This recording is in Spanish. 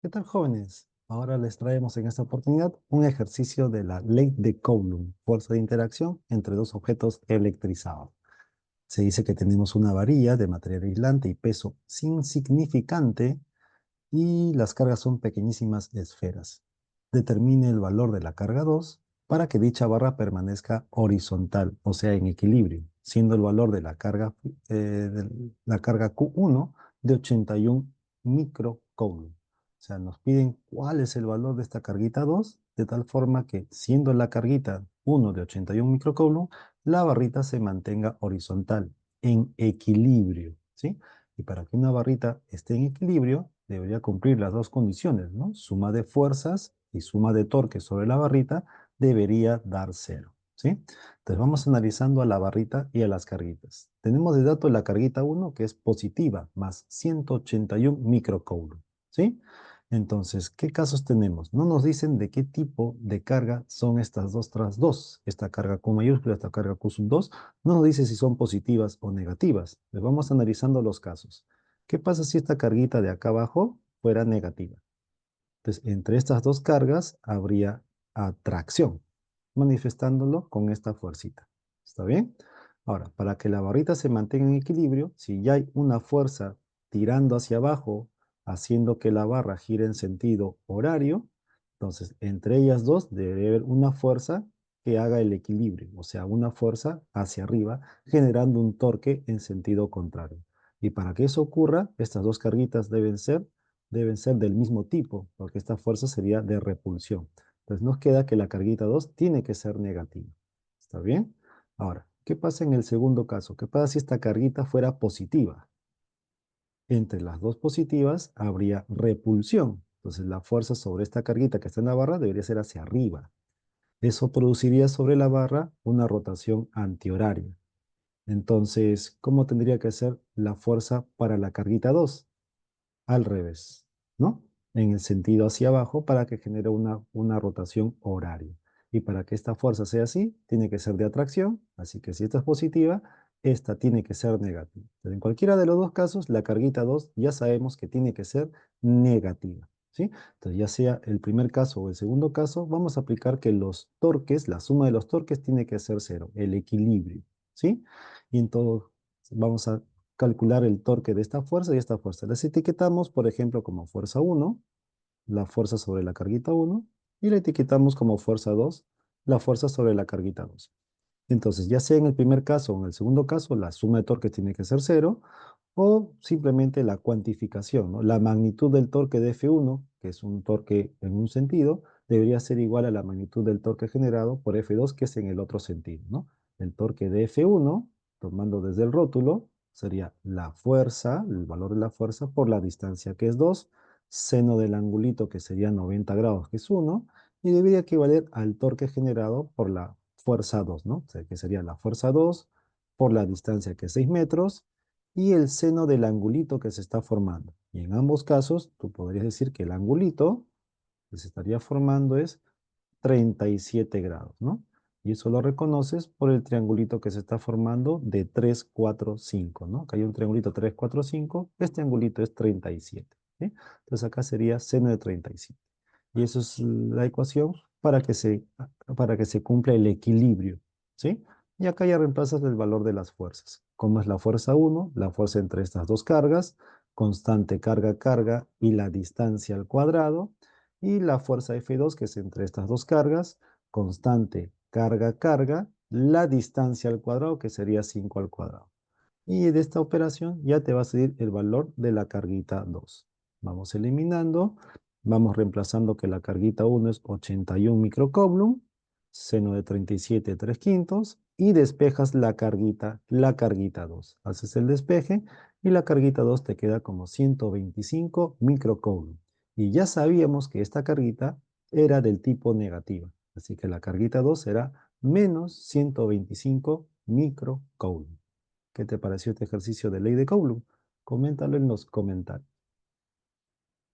¿Qué tal, jóvenes? Ahora les traemos en esta oportunidad un ejercicio de la ley de Coulomb, fuerza de interacción entre dos objetos electrizados. Se dice que tenemos una varilla de material aislante y peso insignificante y las cargas son pequeñísimas esferas. Determine el valor de la carga 2 para que dicha barra permanezca horizontal, o sea, en equilibrio, siendo el valor de la carga Q1 de 81 microcoulomb. O sea, nos piden cuál es el valor de esta carguita 2, de tal forma que, siendo la carguita 1 de 81 microcoulomb, la barrita se mantenga horizontal, en equilibrio, ¿sí? Y para que una barrita esté en equilibrio, debería cumplir las dos condiciones, ¿no? Suma de fuerzas y suma de torque sobre la barrita debería dar cero, ¿sí? Entonces vamos analizando a la barrita y a las carguitas. Tenemos de dato la carguita 1 que es positiva, más 181 microcoulomb, ¿sí? Entonces, ¿qué casos tenemos? No nos dicen de qué tipo de carga son estas dos tras dos. Esta carga Q mayúscula, esta carga Q sub 2. No nos dice si son positivas o negativas. Les vamos analizando los casos. ¿Qué pasa si esta carguita de acá abajo fuera negativa? Entonces, entre estas dos cargas habría atracción, manifestándolo con esta fuercita. ¿Está bien? Ahora, para que la barrita se mantenga en equilibrio, si ya hay una fuerza tirando hacia abajo, haciendo que la barra gire en sentido horario, entonces entre ellas dos debe haber una fuerza que haga el equilibrio, o sea, una fuerza hacia arriba, generando un torque en sentido contrario. Y para que eso ocurra, estas dos carguitas deben ser del mismo tipo, porque esta fuerza sería de repulsión. Entonces nos queda que la carguita 2 tiene que ser negativa. ¿Está bien? Ahora, ¿qué pasa en el segundo caso? ¿Qué pasa si esta carguita fuera positiva? Entre las dos positivas habría repulsión. Entonces la fuerza sobre esta carguita que está en la barra debería ser hacia arriba. Eso produciría sobre la barra una rotación antihoraria. Entonces, ¿cómo tendría que ser la fuerza para la carguita 2? Al revés, ¿no? En el sentido hacia abajo para que genere una rotación horaria. Y para que esta fuerza sea así, tiene que ser de atracción, así que si esta es positiva, esta tiene que ser negativa. Pero en cualquiera de los dos casos, la carguita 2 ya sabemos que tiene que ser negativa, ¿sí? Entonces, ya sea el primer caso o el segundo caso, vamos a aplicar que los torques, la suma de los torques tiene que ser cero, el equilibrio, ¿sí? Y en todo, vamos a calcular el torque de esta fuerza y esta fuerza. Las etiquetamos, por ejemplo, como fuerza 1, la fuerza sobre la carguita 1, y la etiquetamos como fuerza 2, la fuerza sobre la carguita 2. Entonces, ya sea en el primer caso o en el segundo caso, la suma de torques tiene que ser cero, o simplemente la cuantificación, ¿no? La magnitud del torque de F1, que es un torque en un sentido, debería ser igual a la magnitud del torque generado por F2, que es en el otro sentido, ¿no? El torque de F1, tomando desde el rótulo, sería la fuerza, el valor de la fuerza por la distancia, que es 2, seno del angulito, que sería 90 grados, que es 1, y debería equivaler al torque generado por la fuerza 2, ¿no? O sea, que sería la fuerza 2 por la distancia, que es 6 metros, y el seno del angulito que se está formando. Y en ambos casos, tú podrías decir que el angulito que se estaría formando es 37 grados, ¿no? Y eso lo reconoces por el triangulito que se está formando de 3, 4, 5, ¿no? Acá hay un triangulito 3, 4, 5, este angulito es 37, ¿sí? Entonces acá sería seno de 37. Y eso es la ecuación para que se cumpla el equilibrio, ¿sí? Y acá ya reemplazas el valor de las fuerzas. ¿Cómo es la fuerza 1? La fuerza entre estas dos cargas, constante carga-carga y la distancia al cuadrado. Y la fuerza F2, que es entre estas dos cargas, constante carga-carga, la distancia al cuadrado, que sería 5 al cuadrado. Y de esta operación ya te va a salir el valor de la carguita 2. Vamos eliminando, vamos reemplazando que la carguita 1 es 81 microcoulomb, seno de 37 3 quintos, y despejas la carguita 2. Haces el despeje y la carguita 2 te queda como 125 microcoulomb. Y ya sabíamos que esta carguita era del tipo negativa. Así que la carguita 2 será menos 125 microcoulomb. ¿Qué te pareció este ejercicio de ley de Coulomb? Coméntalo en los comentarios.